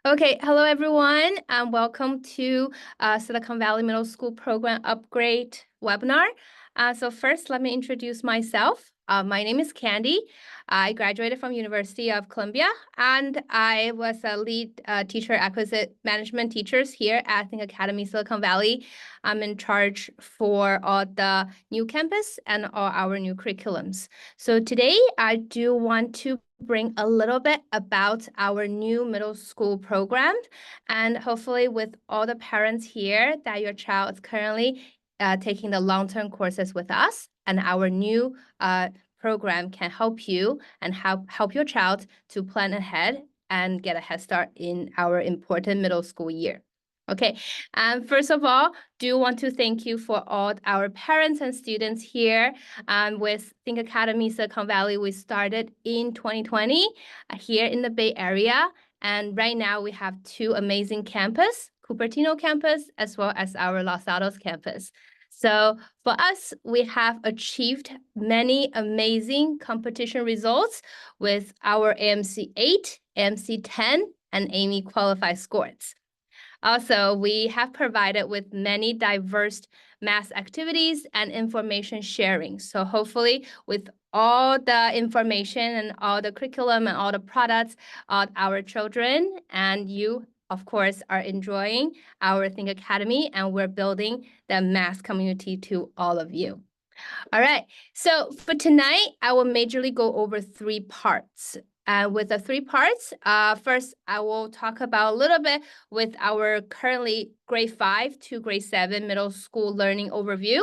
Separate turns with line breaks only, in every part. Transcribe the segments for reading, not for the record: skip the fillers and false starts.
Okay, hello everyone, and welcome to Silicon Valley Middle School Program Upgrade webinar. So first, let me introduce myself. My name is Candy. I graduated from University of Columbia, and I was a lead teacher, acquisition management teachers here at Think Academy Silicon Valley. I'm in charge for all the new campus and all our new curriculums. So today, I do want to bring a little bit about our new middle school program, and hopefully with all the parents here that your child is currently taking the long-term courses with us, and our new program can help you and help your child to plan ahead and get a head start in our important middle school year. Okay, and first of all, do want to thank you for all our parents and students here. With Think Academy Silicon Valley, we started in 2020 here in the Bay Area. And right now we have two amazing campus, Cupertino campus, as well as our Los Altos campus. So for us, we have achieved many amazing competition results with our AMC 8, AMC 10, and AIME qualified scores. Also, we have provided with many diverse math activities and information sharing. So hopefully with all the information and all the curriculum and all the products of our children and you, of course, are enjoying our Think Academy, and we're building the math community to all of you. All right, so for tonight, I will majorly go over 3 parts. With the 3 parts, first, I will talk about a little bit with our currently grade 5 to grade 7 middle school learning overview.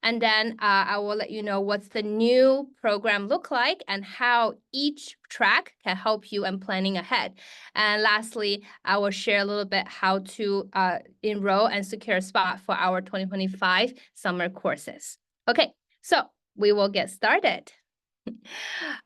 And then I will let you know what's the new program look like and how each track can help you in planning ahead. And lastly, I will share a little bit how to enroll and secure a spot for our 2025 summer courses. Okay, so we will get started.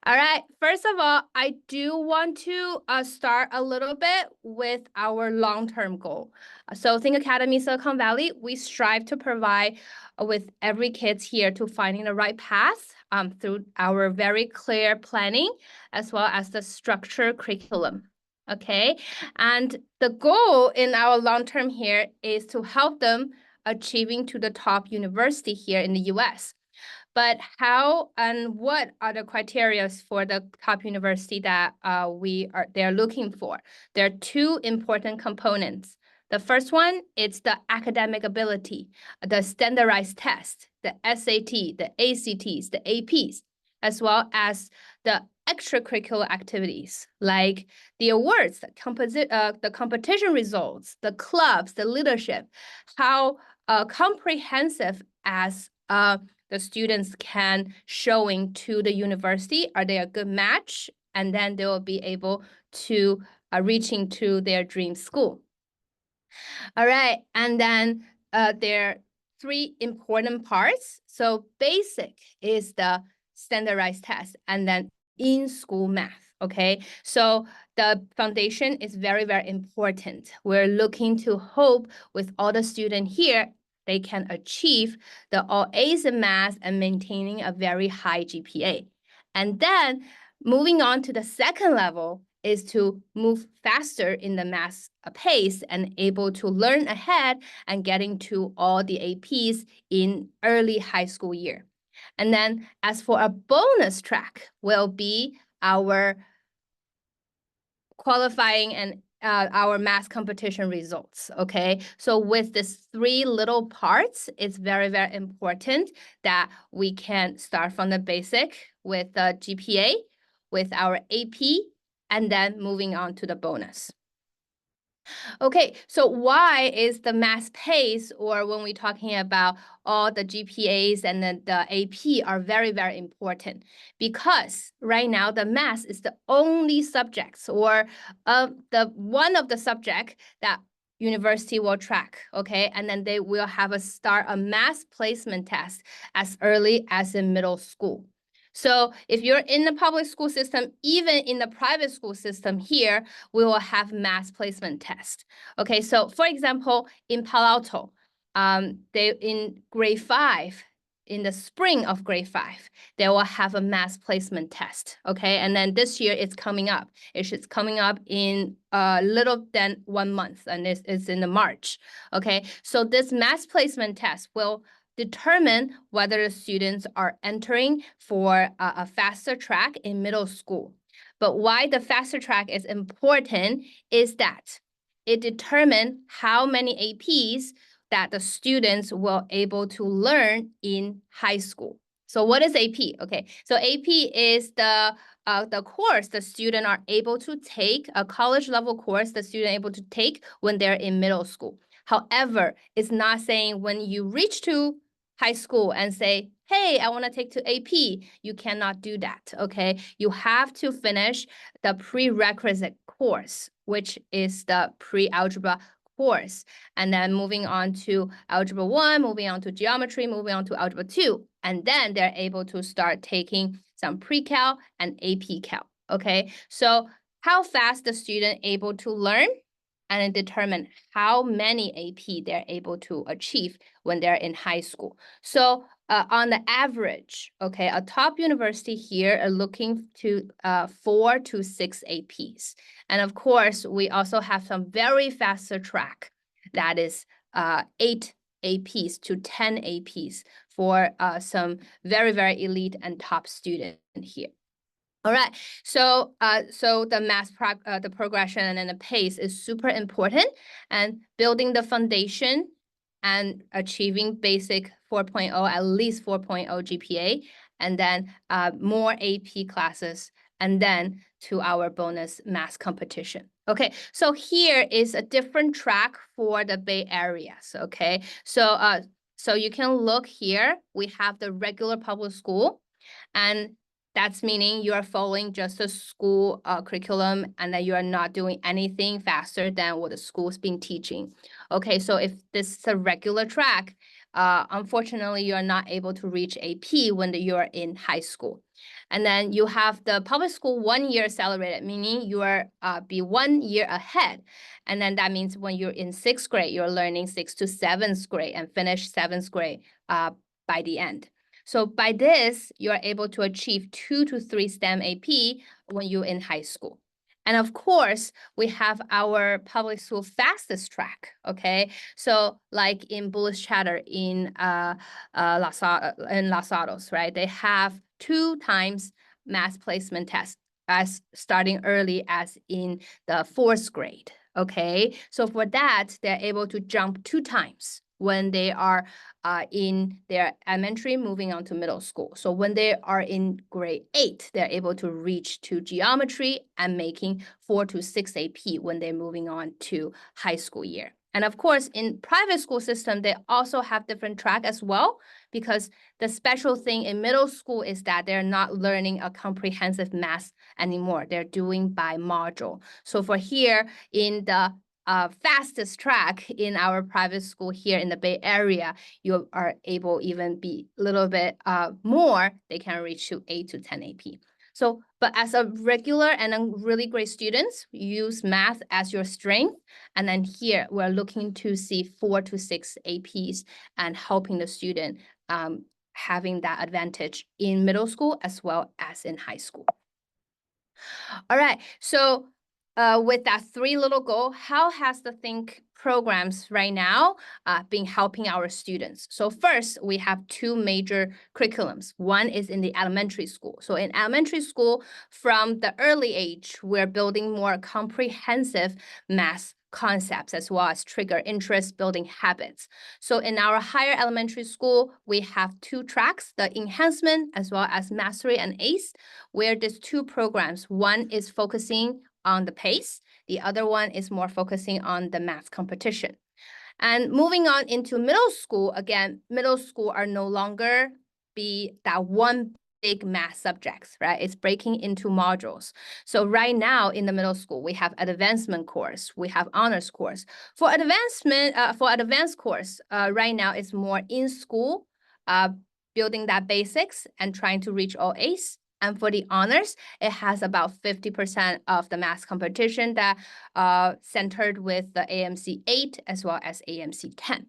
All right, first of all, I do want to start a little bit with our long-term goal. So Think Academy Silicon Valley, we strive to provide with every kids here to finding the right path through our very clear planning as well as the structured curriculum. Okay, and the goal in our long-term here is to help them achieving to the top university here in the US. But how and what are the criteria for the top university that they're looking for? There are 2 important components. The first one is the academic ability, the standardized test, the SAT, the ACTs, the APs, as well as the extracurricular activities like the awards, the competition results, the clubs, the leadership, how comprehensive as the students can showing to the university, are they a good match? And then they will be able to reaching to their dream school. All right, and then there are 3 important parts. So basic is the standardized test, and then in-school math, okay? So the foundation is very, very important. We're looking to hope with all the students here, they can achieve the all A's in math and maintaining a very high GPA. And then moving on to the second level is to move faster in the math pace and able to learn ahead and getting to all the APs in early high school year. And then as for a bonus track will be our qualifying and our math competition results, okay? So with these 3 little parts, it's very, very important that we can start from the basic with the GPA, with our AP, and then moving on to the bonus. Okay, so why is the math pace, or when we're talking about all the GPAs and then the AP are very, very important? Because right now the math is the only subjects or the one of the subject that university will track, okay? And then they will have a math placement test as early as in middle school. So if you're in the public school system, even in the private school system here, we will have math placement test. Okay, so for example, in Palo Alto, they in grade 5, in the spring of grade 5, they will have a mass placement test, okay? And then this year it's coming up. It's coming up in little than 1 month, and it's in the March, okay? So this mass placement test will determine whether the students are entering for a faster track in middle school. But why the faster track is important is that it determines how many APs that the students will able to learn in high school. So what is AP? Okay, so AP is the course the student are able to take, a college level course the student able to take when they're in middle school. However, it's not saying when you reach to high school and say, hey, I want to take to AP, you cannot do that, okay? You have to finish the prerequisite course, which is the pre-algebra course, and then moving on to algebra 1, moving on to geometry, moving on to algebra 2, and then they're able to start taking some pre-cal and AP cal, okay? So how fast the student able to learn and determine how many AP they're able to achieve when they're in high school. So on the average, okay, a top university here are looking to 4 to 6 APs. And of course, we also have some very faster track that is 8 APs to 10 APs for some very, very elite and top student here. All right, so so the progression and then the pace is super important, and building the foundation and achieving basic 4.0, at least 4.0 GPA, and then more AP classes, and then to our bonus math competition. Okay, so here is a different track for the Bay Areas, okay? So so you can look here, we have the regular public school, and that's meaning you are following just the school curriculum, and that you are not doing anything faster than what the school's been teaching. Okay, so if this is a regular track, unfortunately, you are not able to reach AP when you are in high school. And then you have the public school 1 year accelerated, meaning you are be 1 year ahead. And then that means when you're in 6th grade, you're learning 6th to 7th grade and finish 7th grade by the end. So by this, you are able to achieve 2 to 3 STEM AP when you're in high school. And of course, we have our public school fastest track, okay? So like in Bullish Chatter in Los Altos, right? They have 2 times mass placement test as starting early as in the 4th grade, okay? So for that, they're able to jump 2 times when they are in their elementary, moving on to middle school. So when they are in grade 8, they're able to reach to geometry and making 4 to 6 AP when they're moving on to high school year. And of course, in private school system, they also have different track as well, because the special thing in middle school is that they're not learning a comprehensive math anymore. They're doing by module. So for here in the fastest track in our private school here in the Bay Area, you are able even be a little bit more, they can reach to 8 to 10 AP. So, but as a regular and a really great students, use math as your strength. And then here we're looking to see 4 to 6 APs and helping the student having that advantage in middle school as well as in high school. All right, so with that 3 little goal, how has the Think programs right now been helping our students? So first, we have 2 major curriculums. One is in the elementary school. So in elementary school, from the early age, we're building more comprehensive math concepts as well as trigger interest, building habits. So in our higher elementary school, we have 2 tracks, the enhancement as well as mastery and ACE, where these 2 programs, one is focusing on the pace, the other one is more focusing on the math competition. And moving on into middle school, again, middle school are no longer be that one big math subjects, right? It's breaking into modules. So right now in the middle school, we have advancement course, we have honors course. For advanced course, right now it's more in school, building that basics and trying to reach all A's. And for the honors, it has about 50% of the math competition that centered with the AMC 8 as well as AMC 10.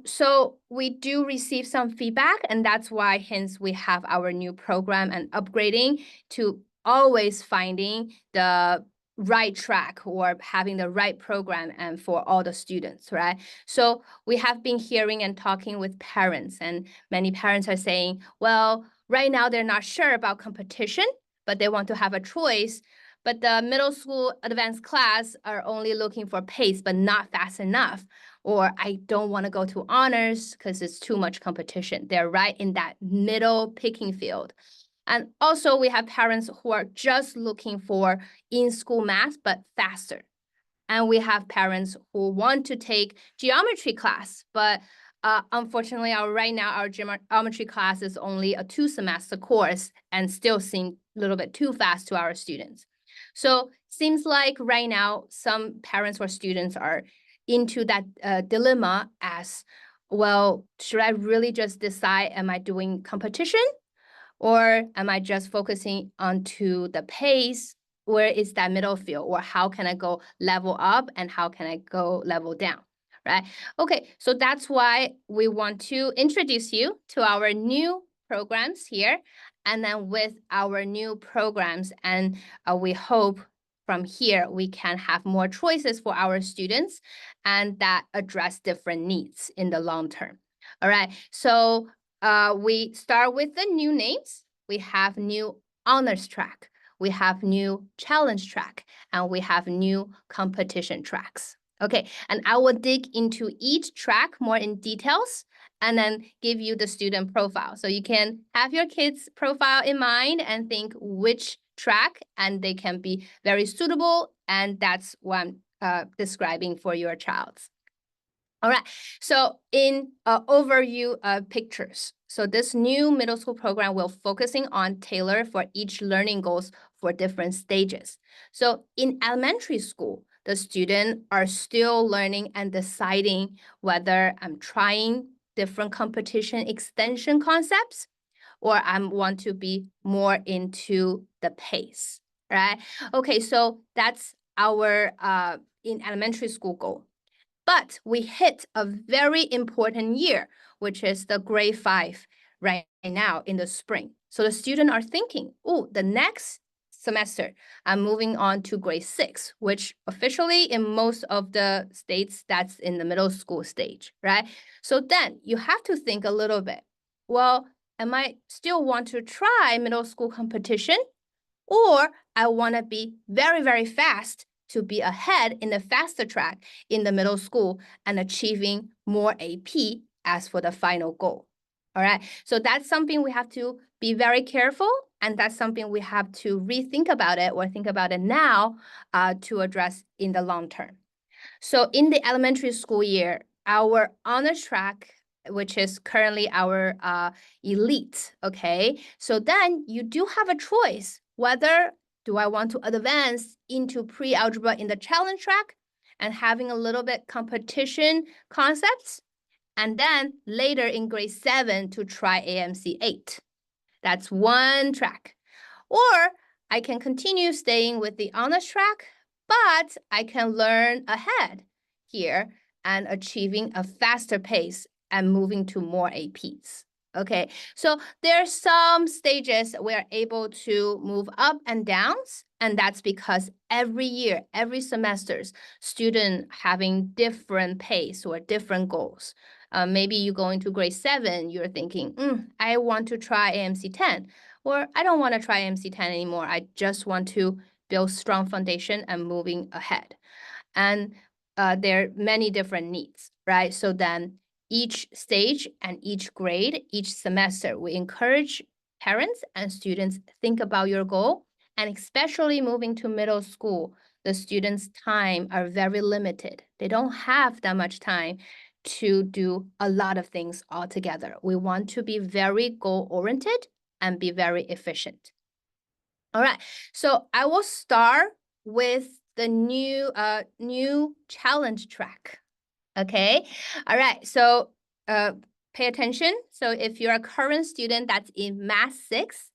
So we do receive some feedback, and that's why hence we have our new program and upgrading to always finding the right track or having the right program and for all the students, right? So we have been hearing and talking with parents, and many parents are saying, well, right now they're not sure about competition, but they want to have a choice. But the middle school advanced class are only looking for pace, but not fast enough. Or I don't want to go to honors because it's too much competition. They're right in that middle picking field. And also we have parents who are just looking for in-school math, but faster. And we have parents who want to take geometry class, but unfortunately, right now, our geometry class is only a 2-semester course and still seem a little bit too fast to our students. So seems like right now, some parents or students are into that dilemma as, well, should I really just decide, am I doing competition? Or am I just focusing onto the pace? Where is that middle field? Or how can I go level up and how can I go level down? Right? Okay, so that's why we want to introduce you to our new programs here. And then with our new programs, and we hope from here we can have more choices for our students and that address different needs in the long term. All right, so we start with the new names. We have new honors track. We have new challenge track, and we have new competition tracks. Okay, and I will dig into each track more in details and then give you the student profile. So you can have your kids' profile in mind and think which track, and they can be very suitable, and that's what I'm describing for your child. All right, so in overview pictures. So this new middle school program will focusing on tailor for each learning goals for different stages. So in elementary school, the students are still learning and deciding whether I'm trying different competition extension concepts or I want to be more into the pace, right? Okay, so that's our in elementary school goal. But we hit a very important year, which is the grade 5 right now in the spring. So the students are thinking, oh, the next semester, I'm moving on to grade 6, which officially in most of the states, that's in the middle school stage, right? So then you have to think a little bit, well, am I still want to try middle school competition? Or I want to be very, very fast to be ahead in the faster track in the middle school and achieving more AP as for the final goal. All right, so that's something we have to be very careful, and that's something we have to rethink about it or think about it now to address in the long term. So in the elementary school year, our honors track, which is currently our elite, okay? So then you do have a choice whether do I want to advance into pre-algebra in the challenge track and having a little bit competition concepts, and then later in grade 7 to try AMC 8. That's one track. Or I can continue staying with the honors track, but I can learn ahead here and achieving a faster pace and moving to more APs. Okay, so there's some stages we are able to move up and downs, and that's because every year, every semesters, student having different pace or different goals. Maybe you go into grade 7, you're thinking, I want to try AMC 10, or I don't want to try AMC 10 anymore. I just want to build strong foundation and moving ahead. And there are many different needs, right? So then each stage and each grade, each semester, we encourage parents and students think about your goal, and especially moving to middle school, the students' time are very limited. They don't have that much time to do a lot of things all together. We want to be very goal-oriented and be very efficient. All right, so I will start with the new challenge track. Okay, all right, so pay attention. So if you're a current student that's in Math 6,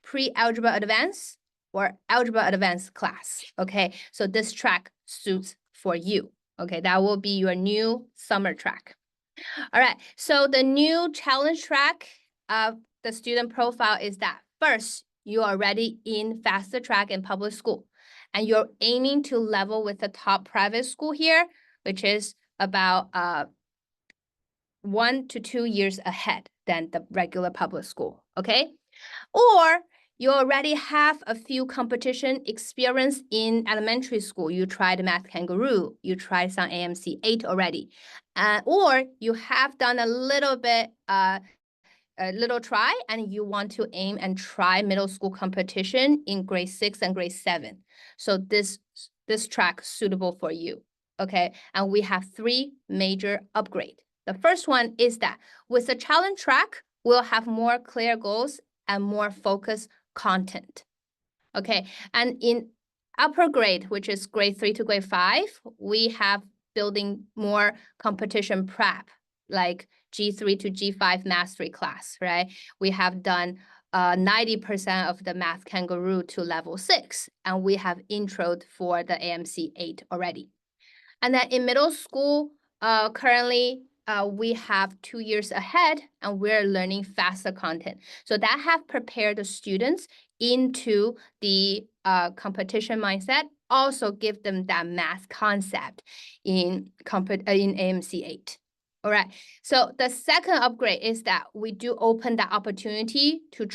Pre-Algebra Advanced, or Algebra Advanced class, okay? So this track suits for you, okay? That will be your new summer track. All right, so the new challenge track of the student profile is that first, you are already in faster track in public school, and you're aiming to level with the top private school here, which is about 1 to 2 years ahead than the regular public school, okay? Or you already have a few competition experience in elementary school. You tried Math Kangaroo, you tried some AMC 8 already. Or you have done a little bit, a little try, and you want to aim and try middle school competition in grade 6 and grade 7. So this track is suitable for you, okay? And we have 3 major upgrades. The first one is that with the challenge track, we'll have more clear goals and more focused content. Okay, and in upper grade, which is grade 3 to grade 5, we have building more competition prep, like G3 to G5 mastery class, right? We have done 90% of the Math Kangaroo to level 6, and we have intro for the AMC 8 already. And then in middle school, currently, we have 2 years ahead, and we're learning faster content. So that have prepared the students into the competition mindset, also give them that math concept in AMC 8. All right, so the second upgrade is that we do open the opportunity to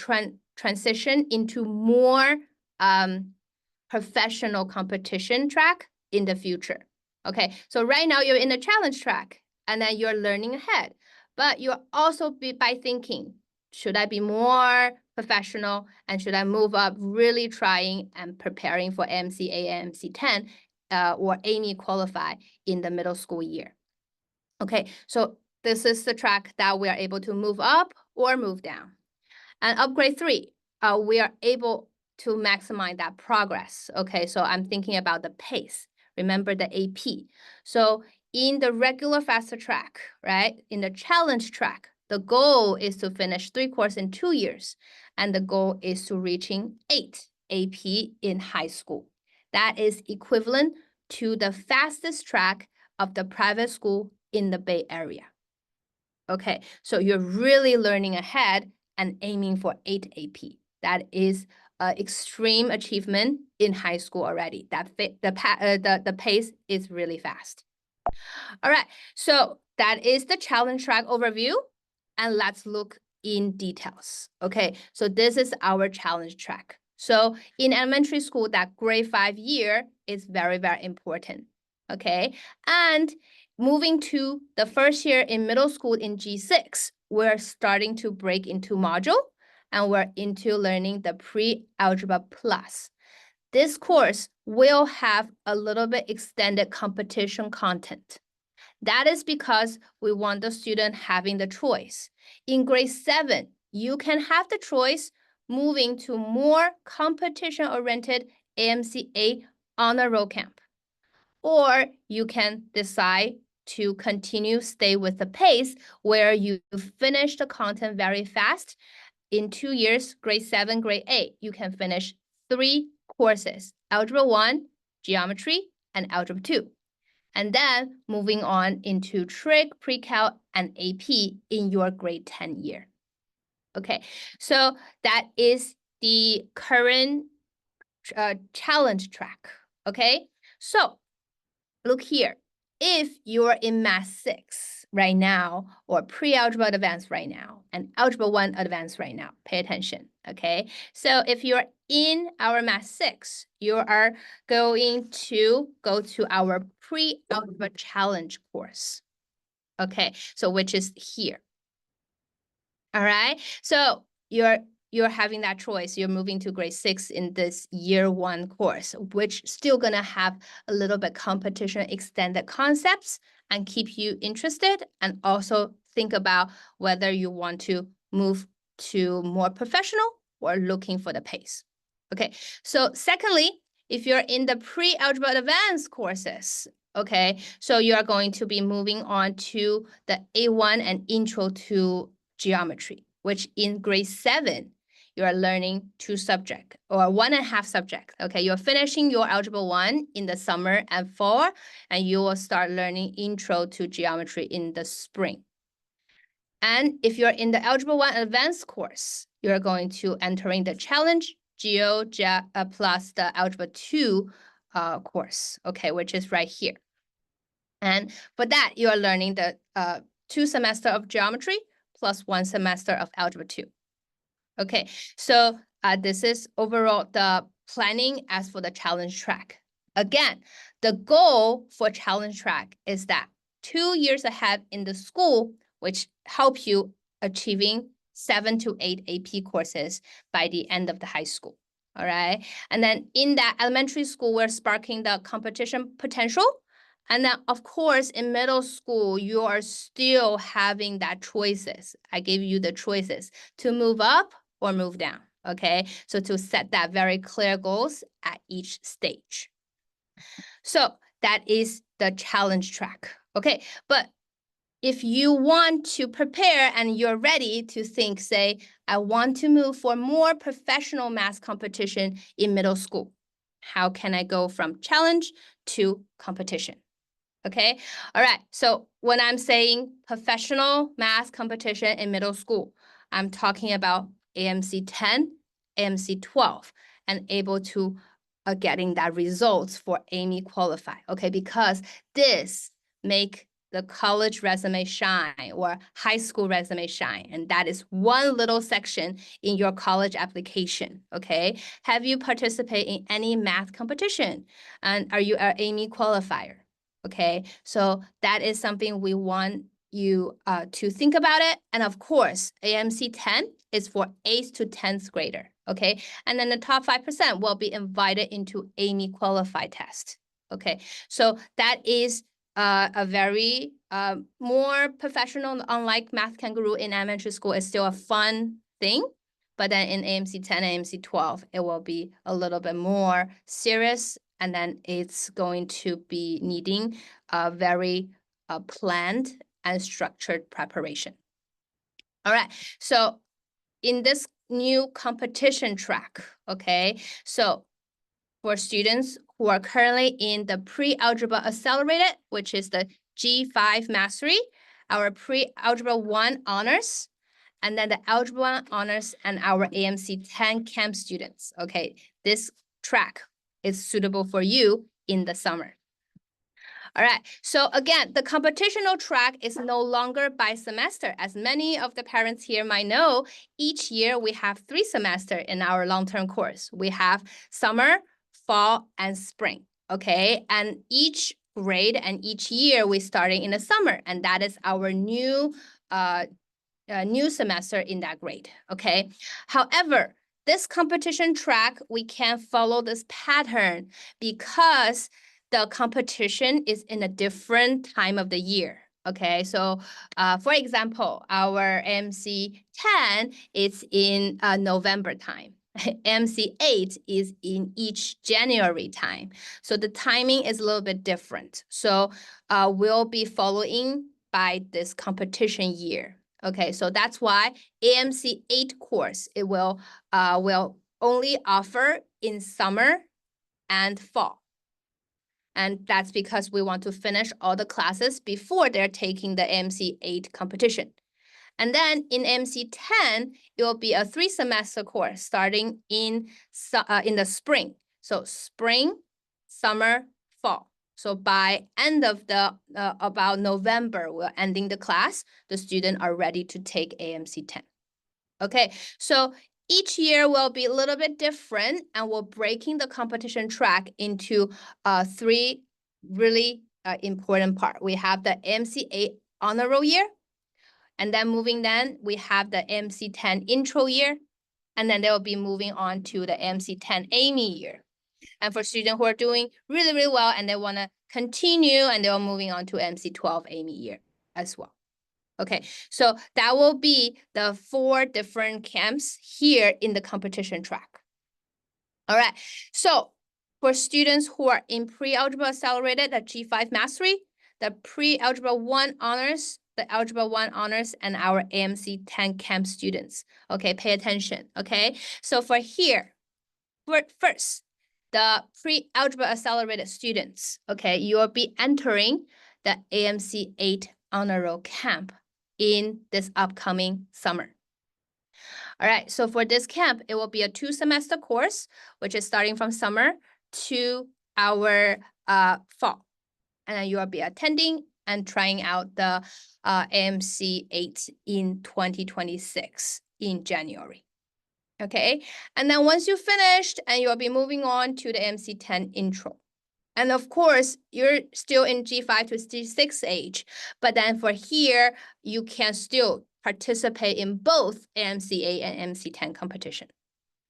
transition into more professional competition track in the future. Okay, so right now you're in the challenge track and then you're learning ahead, but you're also by thinking, should I be more professional and should I move up really trying and preparing for AMC8, AMC10 or AIME qualify in the middle school year? Okay, so this is the track that we are able to move up or move down. And upgrade 3, we are able to maximize that progress. Okay, so I'm thinking about the pace. Remember the AP. So in the regular faster track, right, in the challenge track, the goal is to finish 3 courses in 2 years. And the goal is to reaching 8 AP in high school. That is equivalent to the fastest track of the private school in the Bay Area. Okay, so you're really learning ahead and aiming for 8 AP. That is an extreme achievement in high school already. The pace is really fast. All right, so that is the challenge track overview, and let's look in details. Okay, so this is our challenge track. So in elementary school, that grade 5 year is very, very important. Okay, and moving to the first year in middle school in G6, we're starting to break into module, and we're into learning the pre-algebra plus. This course will have a little bit extended competition content. That is because we want the student having the choice. In grade 7, you can have the choice moving to more competition-oriented AMC8 honor roll camp. Or you can decide to continue stay with the pace where you finish the content very fast. In 2 years, grade 7, grade 8, you can finish 3 courses, Algebra 1, Geometry, and Algebra 2. And then moving on into Trig, Pre-Calc, and AP in your grade 10 year. Okay, so that is the current challenge track, okay? So look here, if you're in Math 6 right now, or Pre-Algebra Advanced right now, and Algebra 1 Advanced right now, pay attention, okay? So if you're in our Math 6, you are going to go to our Pre-Algebra Challenge course, okay? So which is here, all right? So you're having that choice. You're moving to grade 6 in this year 1 course, which still gonna have a little bit competition extended concepts and keep you interested, and also think about whether you want to move to more professional or looking for the pace. Okay, so secondly, if you're in the pre-algebra advanced courses, okay, so you are going to be moving on to the A1 and intro to geometry, which in grade 7, you are learning 2 subjects or 1.5 subjects. Okay, you're finishing your Algebra 1 in the summer and fall, and you will start learning intro to geometry in the spring. And if you're in the Algebra 1 Advanced course, you're going to entering the challenge plus the Algebra 2 course, okay, which is right here. And for that, you are learning the 2 semester of geometry plus 1 semester of Algebra 2. Okay, so this is overall the planning as for the challenge track. Again, the goal for challenge track is that 2 years ahead in the school, which help you achieving 7 to 8 AP courses by the end of the high school. All right. And then in that elementary school, we're sparking the competition potential. And then, of course, in middle school, you are still having that choices. I gave you the choices to move up or move down, okay? So to set that very clear goals at each stage. So that is the challenge track, okay? But if you want to prepare and you're ready to think, say, I want to move for more professional math competition in middle school, how can I go from challenge to competition? Okay, all right. So when I'm saying professional math competition in middle school, I'm talking about AMC 10, AMC 12, and able to getting that results for AIME qualify. Okay, because this make the college resume shine or high school resume shine. And that is one little section in your college application, okay? Have you participated in any math competition? And are you an AIME qualifier? Okay, so that is something we want you to think about it. And of course, AMC 10 is for 8th to 10th grader, okay? And then the top 5% will be invited into AIME qualified test, okay? So that is a very more professional, unlike Math Kangaroo in elementary school, is still a fun thing. But then in AMC 10 and AMC 12, it will be a little bit more serious, and then it's going to be needing a very planned and structured preparation. All right, so in this new competition track, okay, so for students who are currently in the pre-algebra accelerated, which is the G5 mastery, our pre-algebra 1 honors, and then the algebra 1 honors and our AMC 10 camp students. Okay, this track is suitable for you in the summer. All right, so again, the competitional track is no longer by semester. As many of the parents here might know, each year we have 3 semesters in our long-term course. We have summer, fall, and spring, okay? And each grade and each year we're starting in the summer, and that is our new semester in that grade, okay? However, this competition track, we can't follow this pattern because the competition is in a different time of the year, okay? So for example, our AMC 10 is in November time. AMC 8 is in each January time. So the timing is a little bit different. So we'll be following by this competition year. Okay, so that's why AMC 8 course, it will only offer in summer and fall. And that's because we want to finish all the classes before they're taking the AMC 8 competition. And then in AMC 10, it will be a 3-semester course starting in the spring. So spring, summer, fall. So by end of the about November, we're ending the class. The students are ready to take AMC 10. Okay, so each year will be a little bit different, and we're breaking the competition track into 3 really important parts. We have the AMC 8 honor roll year, and then we have the AMC 10 intro year, and then they will be moving on to the AMC 10 AIME year. And for students who are doing really, really well and they want to continue, and they're moving on to AMC 12 AIME year as well. Okay, so that will be the 4 different camps here in the competition track. All right, so for students who are in pre-algebra accelerated, the G5 mastery, the pre-algebra 1 honors, the algebra 1 honors, and our AMC 10 camp students. Okay, pay attention, okay? So for here, first, the pre-algebra accelerated students, okay, you will be entering the AMC 8 honor roll camp in this upcoming summer. All right, so for this camp, it will be a 2-semester course, which is starting from summer to our fall. And then you will be attending and trying out the AMC 8 in 2026 in January. Okay, and then once you finished, and you'll be moving on to the AMC 10 intro. And of course, you're still in G5 to G6 age, but then for here, you can still participate in both AMC 8 and AMC 10 competition.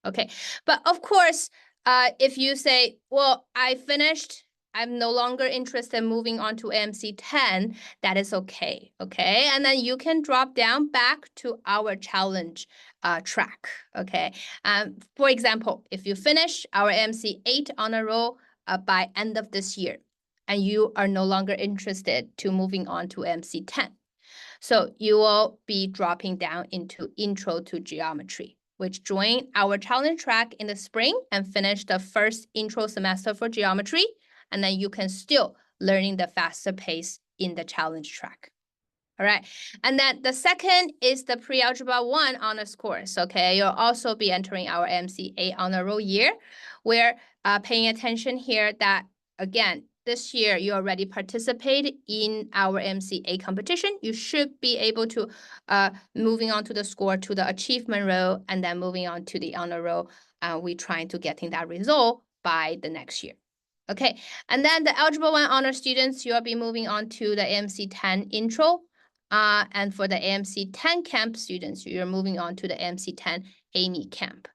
Okay, but of course, if you say, well, I finished, I'm no longer interested in moving on to AMC 10, that is okay, okay? And then you can drop down back to our challenge track, okay? For example, if you finish our AMC 8 honor roll by end of this year, and you are no longer interested to moving on to AMC 10, so you will be dropping down into Intro to Geometry, which join our challenge track in the spring and finish the first intro semester for geometry. And then you can still learning the faster pace in the challenge track. All right. And then the second is the Pre-Algebra 1 honors course. Okay. You'll also be entering our AMC 8 honor roll year. We're paying attention here that, again, this year you already participated in our AMC 8 competition. You should be able to moving on to the score to the achievement row and then moving on to the honor roll. We're trying to getting that result by the next year. Okay, and then the Algebra 1 honor students, you'll be moving on to the AMC 10 intro. And for the AMC 10 camp students, you're moving on to the AMC 10 AMY camp.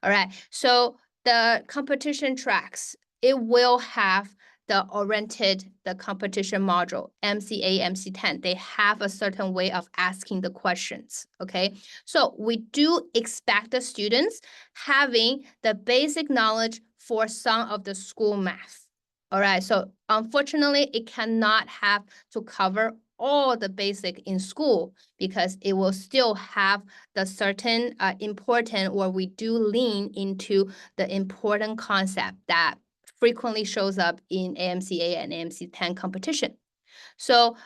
All right, so the competition tracks, it will have the competition module, AMC8, AMC10, they have a certain way of asking the questions, okay? So we do expect the students having the basic knowledge for some of the school math. All right, so unfortunately, it cannot have to cover all the basic in school because it will still have the certain important, or we do lean into the important concept that frequently shows up in AMC8 and AMC10 competition. So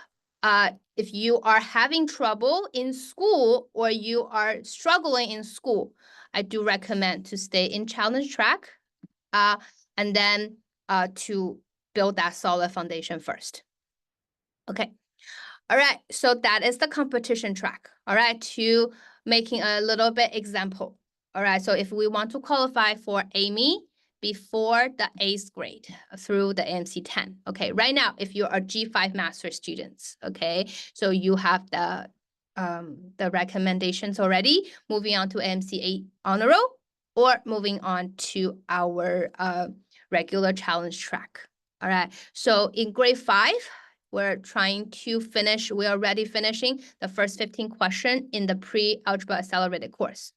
if you are having trouble in school or you are struggling in school, I do recommend to stay in challenge track and then to build that solid foundation first. Okay. All right, so that is the competition track. All right, to making a little bit example. All right, so if we want to qualify for AMY before the 8th grade through the AMC 10, okay, right now, if you are G5 master students, okay, so you have the recommendations already, moving on to AMC 8 honor roll or moving on to our regular challenge track. All right, so in grade 5, we're trying to finish, we're already finishing the first 15 questions in the Pre-Algebra Accelerated course.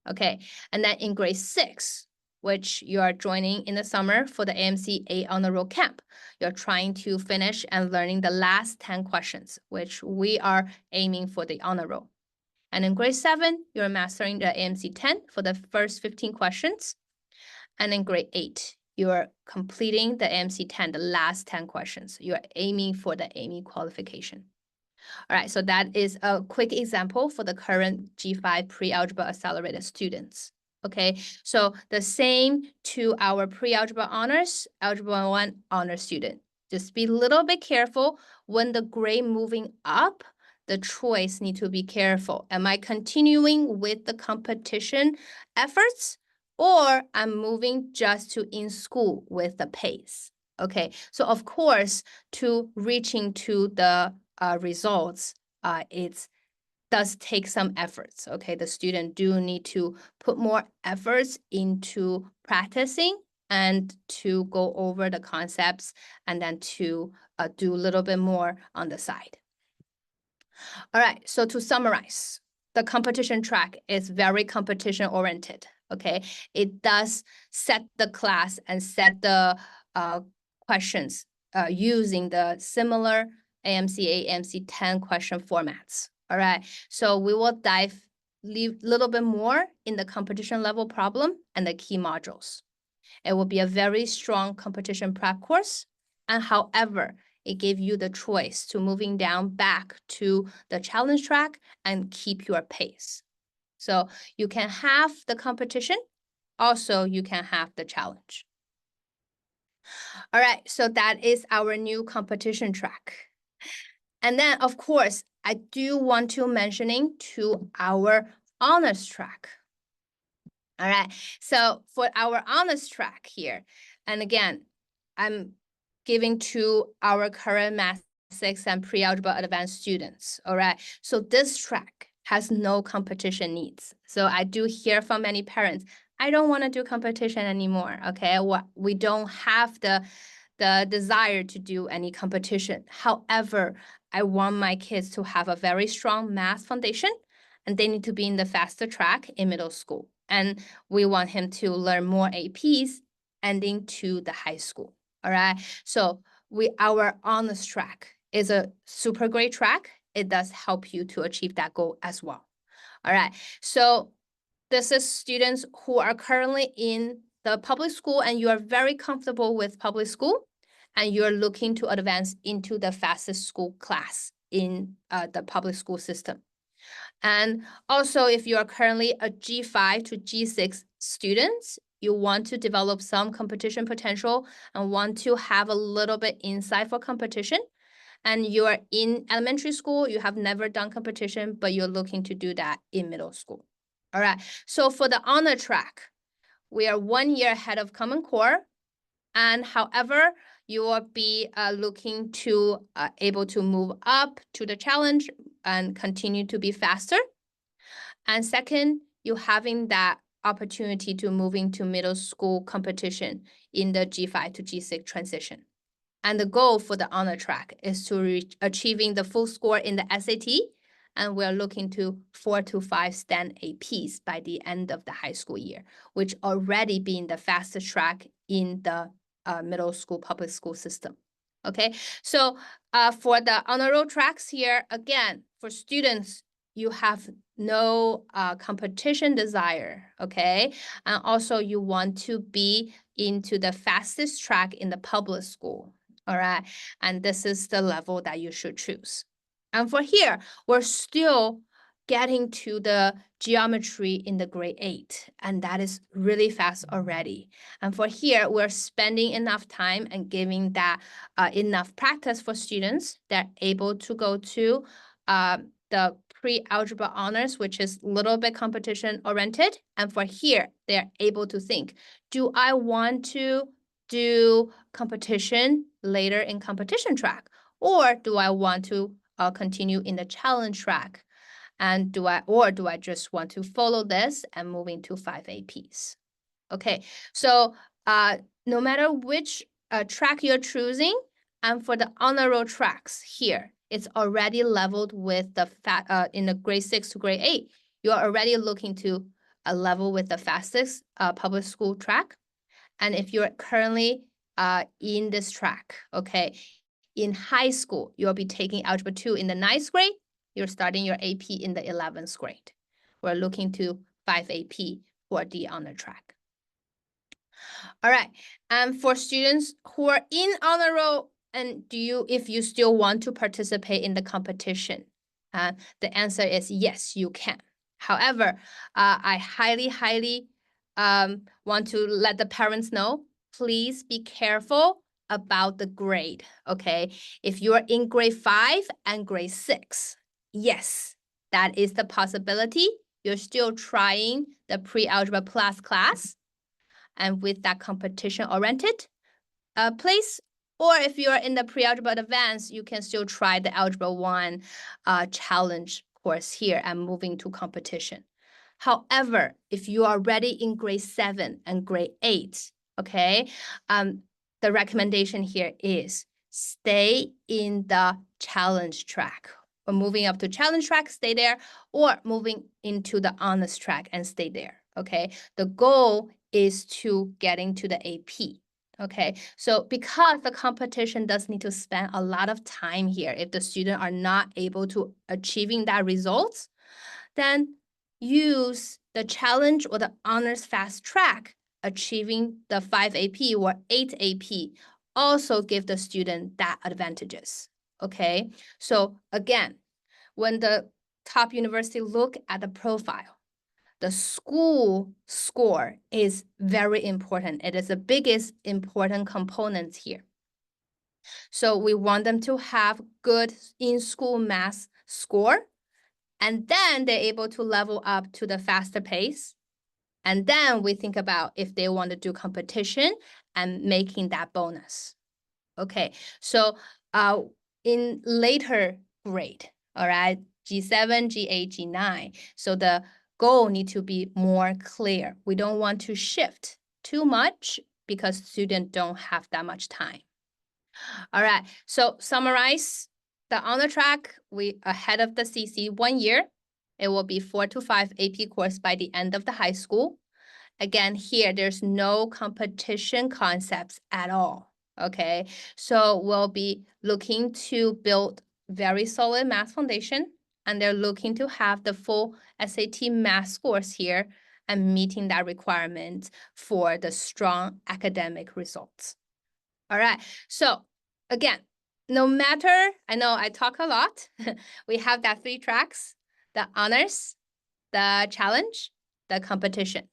Okay, and then in grade 6, which you are joining in the summer for the AMC 8 honor roll camp, you're trying to finish and learning the last 10 questions, which we are aiming for the honor roll. And in grade 7, you're mastering the AMC 10 for the first 15 questions. And in grade 8, you're completing the AMC 10, the last 10 questions. You're aiming for the AMY qualification. All right, so that is a quick example for the current G5 Pre-Algebra Accelerated students. Okay, so the same to our Pre-Algebra Honors, Algebra 1 honor student. Just be a little bit careful when the grade moving up, the choice need to be careful. Am I continuing with the competition efforts? Or I'm moving just to in school with the pace. Okay, so of course, to reaching to the results, it does take some efforts. Okay, the student do need to put more efforts into practicing and to go over the concepts and then to do a little bit more on the side. All right, so to summarize, the competition track is very competition oriented. Okay, it does set the class and set the questions using the similar AMC8, AMC10 question formats. All right, so we will dive a little bit more in the competition level problem and the key modules. It will be a very strong competition prep course. And however, it gave you the choice to moving down back to the challenge track and keep your pace. So you can have the competition, also you can have the challenge. All right, so that is our new competition track. And then, of course, I do want to mentioning to our honors track. All right, so for our honors track here, and again, I'm giving to our current Math 6 and pre-algebra advanced students, all right? So this track has no competition needs. So I do hear from many parents, I don't want to do competition anymore, okay? We don't have the desire to do any competition. However, I want my kids to have a very strong math foundation, and they need to be in the faster track in middle school. And we want him to learn more APs ending to the high school, all right? So our honors track is a super great track. It does help you to achieve that goal as well, all right? So this is students who are currently in the public school and you are very comfortable with public school and you're looking to advance into the fastest school class in the public school system. And also, if you are currently a G5 to G6 student, you want to develop some competition potential and want to have a little bit insight for competition, and you're in elementary school, you have never done competition, but you're looking to do that in middle school. All right, so for the honor track, we are 1 year ahead of Common Core, and however, you will be looking to able to move up to the challenge and continue to be faster. And second, you having that opportunity to move into middle school competition in the G5 to G6 transition. And the goal for the honor track is to reach achieving the full score in the SAT, and we're looking to 4 to 5 STEM APs by the end of the high school year, which already being the fastest track in the middle school public school system. Okay, so for the honor roll tracks here, again, for students, you have no competition desire, okay? And also you want to be into the fastest track in the public school, all right? And this is the level that you should choose. And for here, we're still getting to the geometry in the grade 8, and that is really fast already. And for here, we're spending enough time and giving that enough practice for students that are able to go to the pre-algebra honors, which is a little bit competition oriented. And for here, they're able to think, do I want to do competition later in competition track? Or do I want to continue in the challenge track? And do I just want to follow this and move into 5 APs? Okay, so no matter which track you're choosing, and for the honor roll tracks here, it's already leveled with the in the grade 6 to grade 8. You're already looking to a level with the fastest public school track. And if you're currently in this track, okay, in high school, you'll be taking Algebra 2 in the 9th grade. You're starting your AP in the 11th grade. We're looking to 5 AP for the honor track. All right, and for students who are in honor roll, and if you still want to participate in the competition, the answer is yes, you can. However, I highly want to let the parents know, please be careful about the grade, okay? If you're in grade 5 and grade 6, yes, that is the possibility. You're still trying the pre-algebra plus class, and with that competition-oriented place. Or if you're in the pre-algebra advanced, you can still try the Algebra 1 challenge course here and moving to competition. However, if you are already in grade 7 and grade 8, okay, the recommendation here is stay in the challenge track. Or moving up to challenge track, stay there, or moving into the honors track and stay there, okay? The goal is to getting to the AP. Okay, so because the competition does need to spend a lot of time here, if the student are not able to achieving that results, then use the challenge or the honors fast track, achieving the 5 AP or 8 AP also give the student that advantages, okay? So again, when the top university look at the profile, the school score is very important. It is the biggest important component here. So we want them to have good in-school math score, and then they're able to level up to the faster pace. And then we think about if they want to do competition and making that bonus. Okay, so in later grade, all right, G7, G8, G9, so the goal need to be more clear. We don't want to shift too much because students don't have that much time. All right, so summarize the on the track, we ahead of the CC 1 year. It will be 4 to 5 AP course by the end of the high school. Again, here, there's no competition concepts at all, okay? So we'll be looking to build very solid math foundation, and they're looking to have the full SAT math scores here and meeting that requirement for the strong academic results. All right, so again, no matter, I know I talk a lot, we have that 3 tracks, the honors, the challenge, the competition.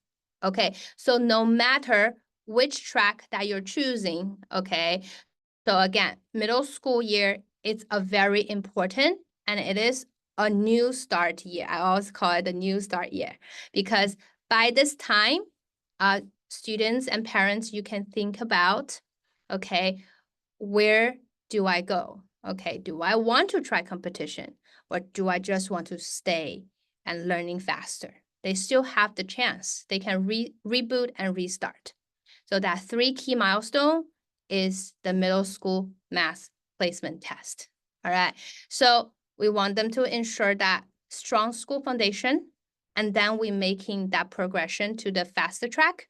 Okay, so no matter which track that you're choosing, okay, so again, middle school year, it's a very important, and it is a new start year. I always call it a new start year, because by this time, students and parents, you can think about, okay, where do I go? Okay, do I want to try competition, or do I just want to stay and learning faster? They still have the chance. They can reboot and restart. So that 3 key milestone is the middle school math placement test. All right. So we want them to ensure that strong school foundation, and then we making that progression to the faster track.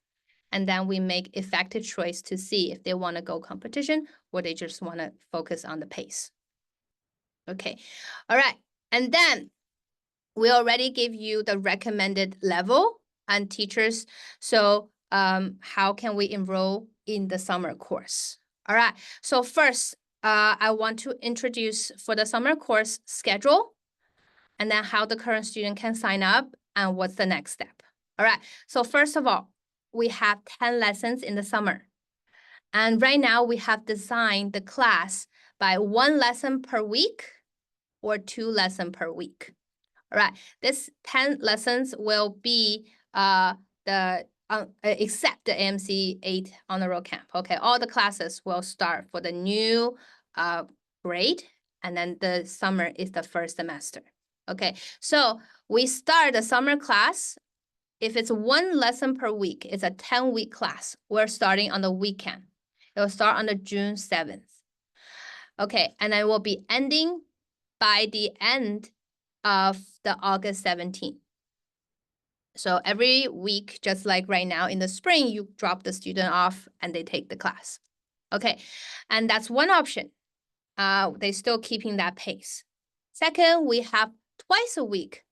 And then we make effective choice to see if they want to go competition or they just want to focus on the pace. Okay. All right. And then we already gave you the recommended level and teachers. So how can we enroll in the summer course? All right. So first, I want to introduce for the summer course schedule, and then how the current student can sign up and what's the next step. All right. So first of all, we have 10 lessons in the summer. And right now we have designed the class by 1 lesson per week or 2 lessons per week. All right, this 10 lessons will be except the AMC 8 honor roll camp. Okay, all the classes will start for the new grade, and then the summer is the first semester. Okay, so we start the summer class. If it's 1 lesson per week, it's a 10-week class. We're starting on the weekend. It will start on the June 7th. Okay, and then we'll be ending by the end of the August 17th. So every week, just like right now in the spring, you drop the student off and they take the class. Okay, and that's one option. They still keeping that pace. Second, we have twice a week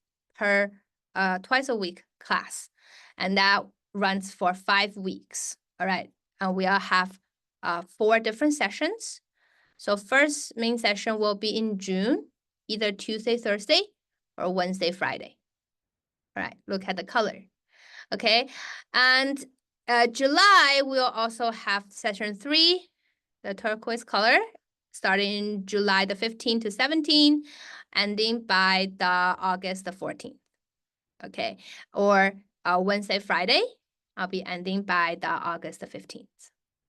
class, and that runs for 5 weeks. All right, and we all have 4 different sessions. So first main session will be in June, either Tuesday, Thursday, or Wednesday, Friday. All right, look at the color. Okay, and July, we'll also have session 3, the turquoise color, starting in July the 15th to 17th, ending by the August the 14th. Okay, or Wednesday, Friday, I'll be ending by the August the 15th.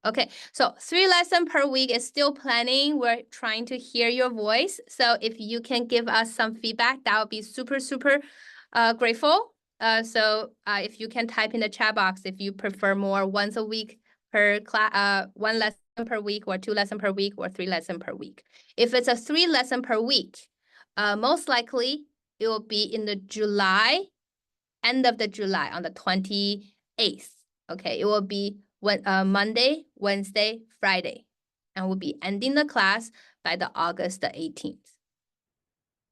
Okay, so 3 lessons per week is still planning. We're trying to hear your voice. So if you can give us some feedback, that would be super, super grateful. So if you can type in the chat box, if you prefer more once a week per class, 1 lesson per week, or 2 lessons per week, or 3 lessons per week. If it's a 3 lesson per week, most likely it will be in the July, end of the July on the 28th. Okay, it will be Monday, Wednesday, Friday, and we'll be ending the class by the August the 18th.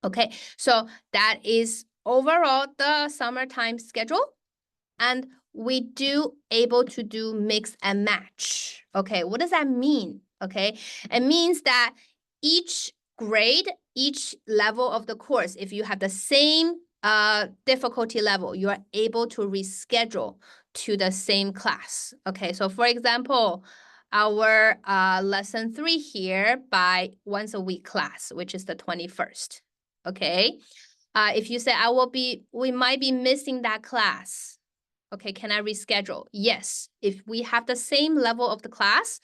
Okay, so that is overall the summertime schedule, and we do able to do mix and match. Okay, what does that mean? okay? It means that each grade, each level of the course, if you have the same difficulty level, you are able to reschedule to the same class, okay? So for example, our lesson 3 here by once a week class, which is the 21st, okay? If you say we might be missing that class, okay, can I reschedule? Yes, if we have the same level of the class,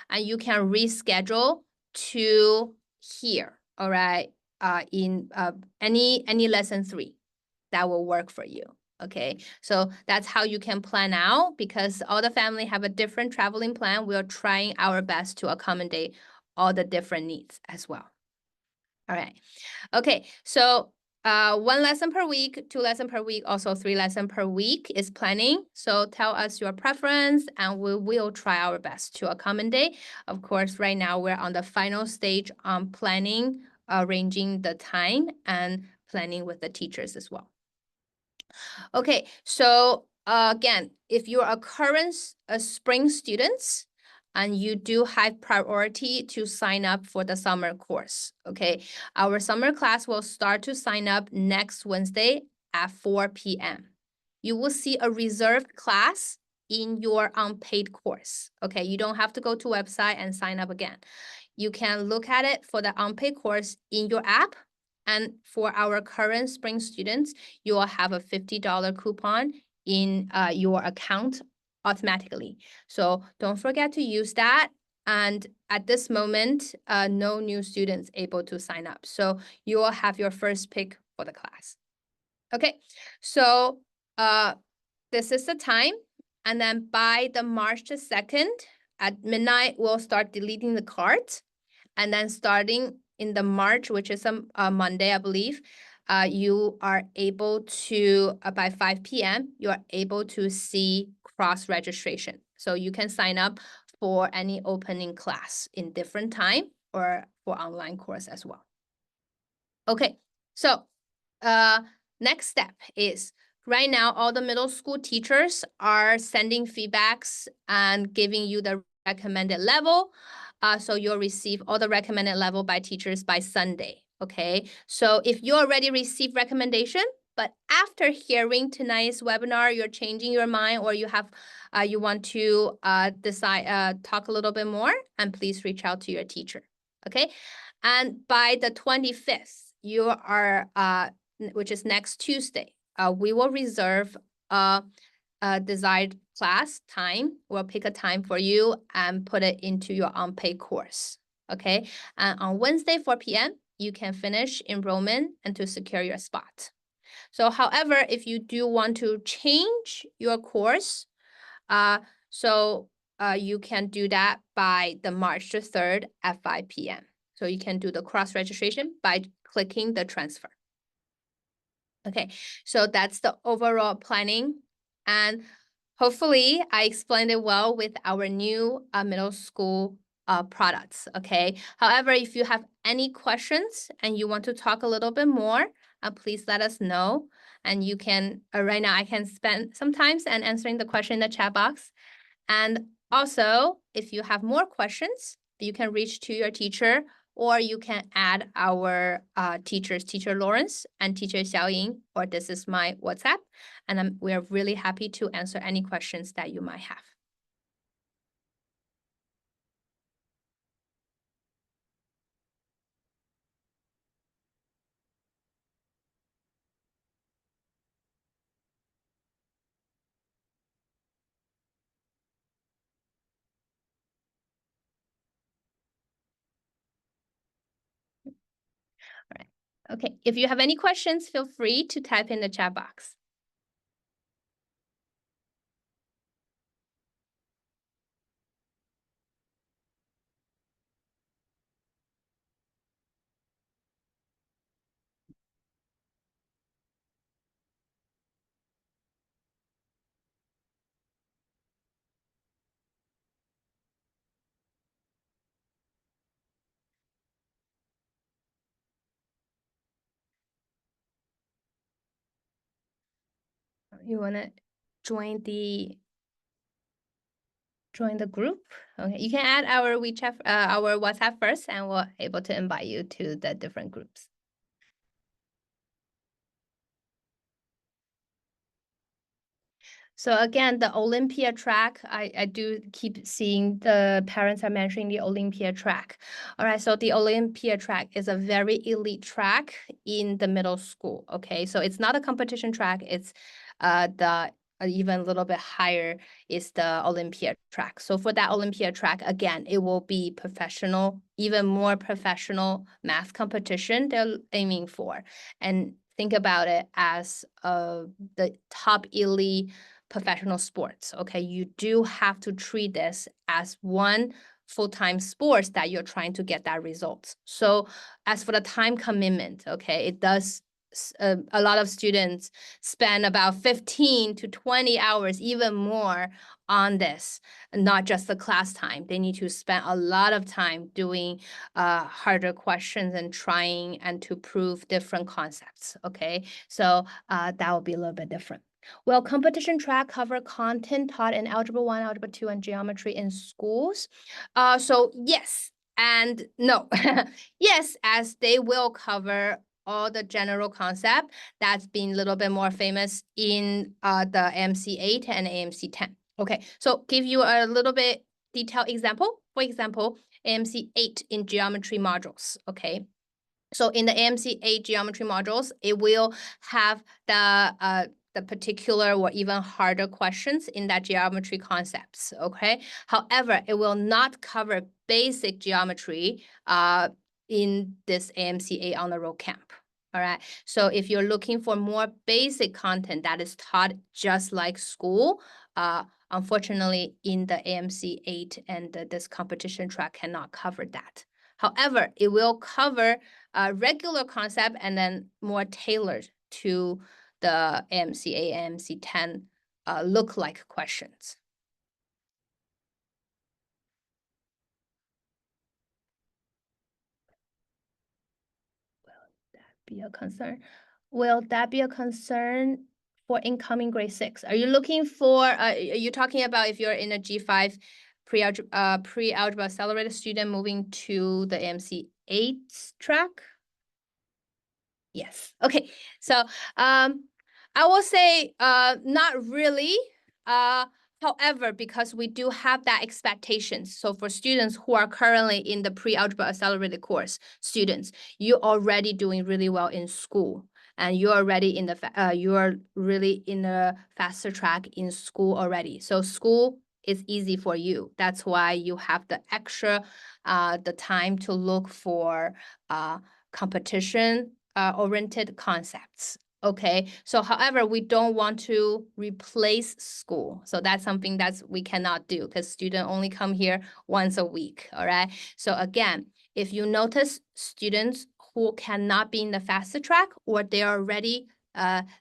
and you can reschedule to here, all right, in any lesson 3, that will work for you. Okay, so that's how you can plan out, because all the family have a different traveling plan. We're trying our best to accommodate all the different needs as well. All right. Okay, so 1 lesson per week, 2 lesson per week, also 3 lesson per week is planning. So tell us your preference and we will try our best to accommodate. Of course, right now we're on the final stage on planning, arranging the time and planning with the teachers as well. Okay, so again, if you're a current spring students, and you do have priority to sign up for the summer course, okay? Our summer class will start to sign up next Wednesday at 4 p.m. You will see a reserved class in your unpaid course, okay? You don't have to go to website and sign up again. You can look at it for the unpaid course in your app. And for our current spring students, you will have a $50 coupon in your account automatically. So don't forget to use that. And at this moment, no new students able to sign up. So you will have your first pick for the class. Okay, so this is the time. And then by the March 2nd at midnight, we'll start deleting the cards. And then starting in the March, which is a Monday, I believe, you are able to, by 5 p.m., you are able to see cross-registration. So you can sign up for any opening class in different time or for online course as well. Okay, so next step is right now, all the middle school teachers are sending feedbacks and giving you the recommended level. So you'll receive all the recommended level by teachers by Sunday, okay? So if you already received recommendation, but after hearing tonight's webinar, you're changing your mind or you have, you want to talk a little bit more, and please reach out to your teacher, okay? And by the 25th, you are, which is next Tuesday, we will reserve a desired class time. We'll pick a time for you and put it into your unpaid course, okay? And on Wednesday, 4 p.m., you can finish enrollment and to secure your spot. So however, if you do want to change your course, you can do that by the March 3rd at 5 p.m. So you can do the cross-registration by clicking the transfer. Okay, so that's the overall planning. And hopefully I explained it well with our new middle school products, okay? However, if you have any questions and you want to talk a little bit more, please let us know. And you can, right now I can spend some time and answering the question in the chat box. And also, if you have more questions, you can reach to your teacher, or you can add our teachers, Teacher Lawrence and Teacher Xiaoying, or this is my WhatsApp. And we are really happy to answer any questions that you might have. All right. Okay, if you have any questions, feel free to type in the chat box. You want to join the join the group. Okay, you can add our WeChat, our WhatsApp first, and we're able to invite you to the different groups. So again, the Olympia track, I do keep seeing the parents are mentioning the Olympia track. All right, so the Olympia track is a very elite track in the middle school. Okay, so it's not a competition track. It's the even a little bit higher is the Olympia track. So for that Olympia track, again, it will be professional, even more professional math competition they're aiming for. And think about it as the top elite professional sports. Okay, you do have to treat this as one full-time sports that you're trying to get that results. So as for the time commitment, okay, it does a lot of students spend about 15 to 20 hours, even more on this, not just the class time. They need to spend a lot of time doing harder questions and trying and to prove different concepts, okay? So that will be a little bit different. Well, competition track cover content taught in Algebra 1, Algebra 2, and Geometry in schools. So yes and no. Yes, as they will cover all the general concept that's been a little bit more famous in the AMC 8 and AMC 10. Okay, so give you a little bit detailed example. For example, AMC 8 in geometry modules, okay? So in the AMC 8 geometry modules, it will have the particular or even harder questions in that geometry concepts, okay? However, it will not cover basic geometry in this AMC 8 on the road camp. All right, so if you're looking for more basic content that is taught just like school, unfortunately, in the AMC 8 and this competition track cannot cover that. However, it will cover regular concept and then more tailored to the AMC 8, AMC 10 look-like questions. Be a concern? Will that be a concern for incoming grade 6? Are you looking for, are you talking about if you're in a G5 pre-algebra accelerated student moving to the AMC 8 track? Yes. Okay. So I will say not really. However, because we do have that expectations. So for students who are currently in the pre-algebra accelerated course, students, you're already doing really well in school. And you're already in the you are really in the faster track in school already. So school is easy for you. That's why you have the extra the time to look for competition oriented concepts. Okay, so however, we don't want to replace school. So that's something that we cannot do because students only come here once a week, all right? So again, if you notice students who cannot be in the faster track or they are already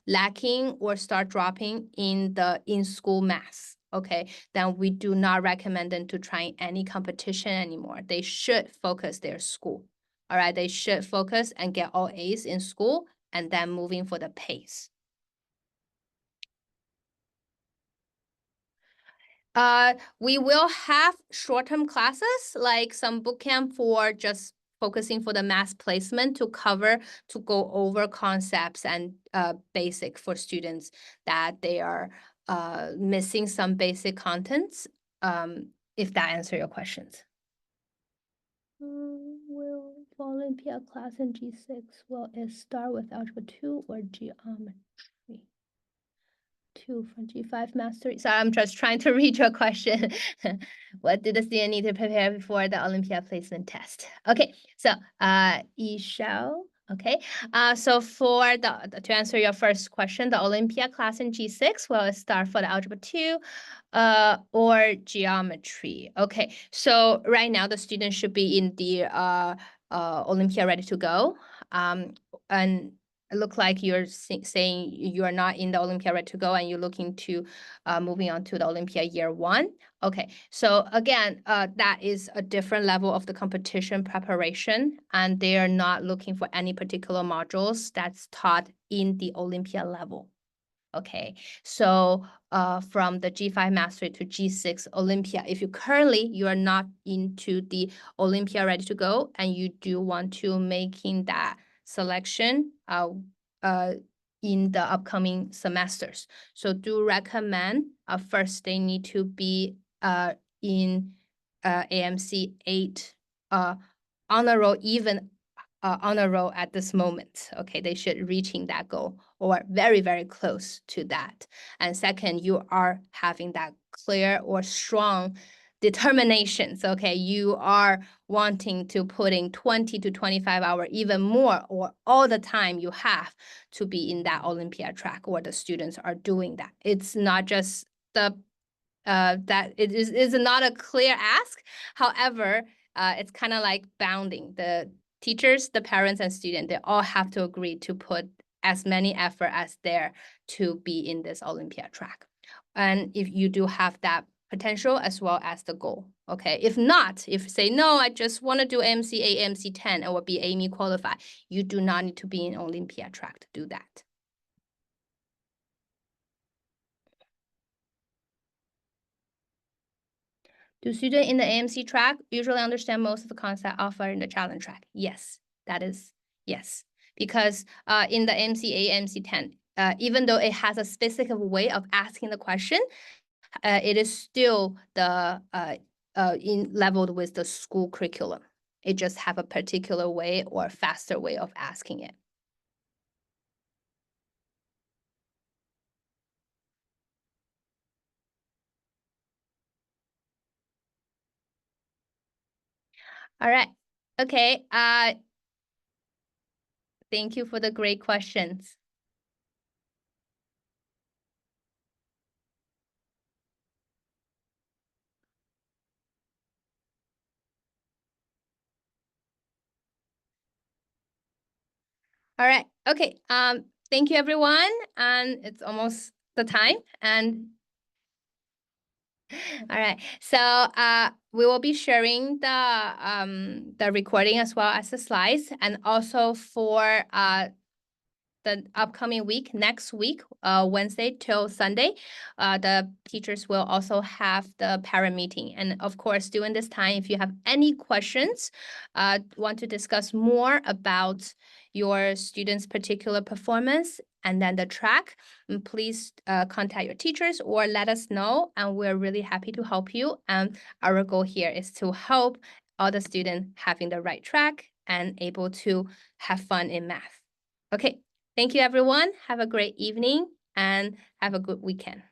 lacking or start dropping in the in-school math, okay, then we do not recommend them to try any competition anymore. They should focus their school. All right, they should focus and get all A's in school and then moving for the PACE. We will have short-term classes, like some bootcamp for just focusing for the math placement to cover, to go over concepts and basic for students that they are missing some basic contents, if that answers your questions. Will Olympia class in G6, will it start with Algebra 2 or Geometry? 2 from G5 Mastery. So I'm just trying to read your question. What did the student need to prepare before the Olympia placement test? Okay, so Yishao. Okay, so for to answer your first question, the Olympia class in G6 will start for the Algebra 2 or Geometry. Okay, so right now the student should be in the Olympia ready to go. And it look like you're saying you are not in the Olympia ready to go and you're looking to moving on to the Olympia year 1. Okay, so again, that is a different level of the competition preparation, and they are not looking for any particular modules that's taught in the Olympia level. Okay, so from the G5 Mastery to G6 Olympia. If you are not into the Olympia ready to go, and you do want to making that selection in the upcoming semesters. So do recommend first they need to be in AMC 8 honor roll, even honor roll at this moment. Okay, they should reaching that goal or very, very close to that. And second, you are having that clear or strong determinations. Okay, you are wanting to put in 20 to 25 hours, even more, or all the time you have to be in that Olympia track, or the students are doing that. It's not just the that it is not a clear ask. However, it's kind of like bounding. The teachers, the parents, and students, they all have to agree to put as many effort as there to be in this Olympia track. And if you do have that potential as well as the goal, okay? If not, if say, no, I just want to do AMC 8, AMC 10, and will be AME qualified, you do not need to be in Olympia track to do that. Do students in the AMC track usually understand most of the concept offered in the challenge track? Yes, that is yes. Because in the AMC 8, AMC 10, even though it has a specific way of asking the question, it is still the in leveled with the school curriculum. It just have a particular way or faster way of asking it. All right. Okay. Thank you for the great questions. All right. Okay. Thank you, everyone. And it's almost the time. And all right. So we will be sharing the recording as well as the slides, and also for the upcoming week, next week, Wednesday till Sunday, the teachers will also have the parent meeting. And of course, during this time, if you have any questions, want to discuss more about your students' particular performance and then the track, please contact your teachers or let us know, and we're really happy to help you. And our goal here is to help all the students having the right track and able to have fun in math. Okay. Thank you, everyone. Have a great evening and have a good weekend.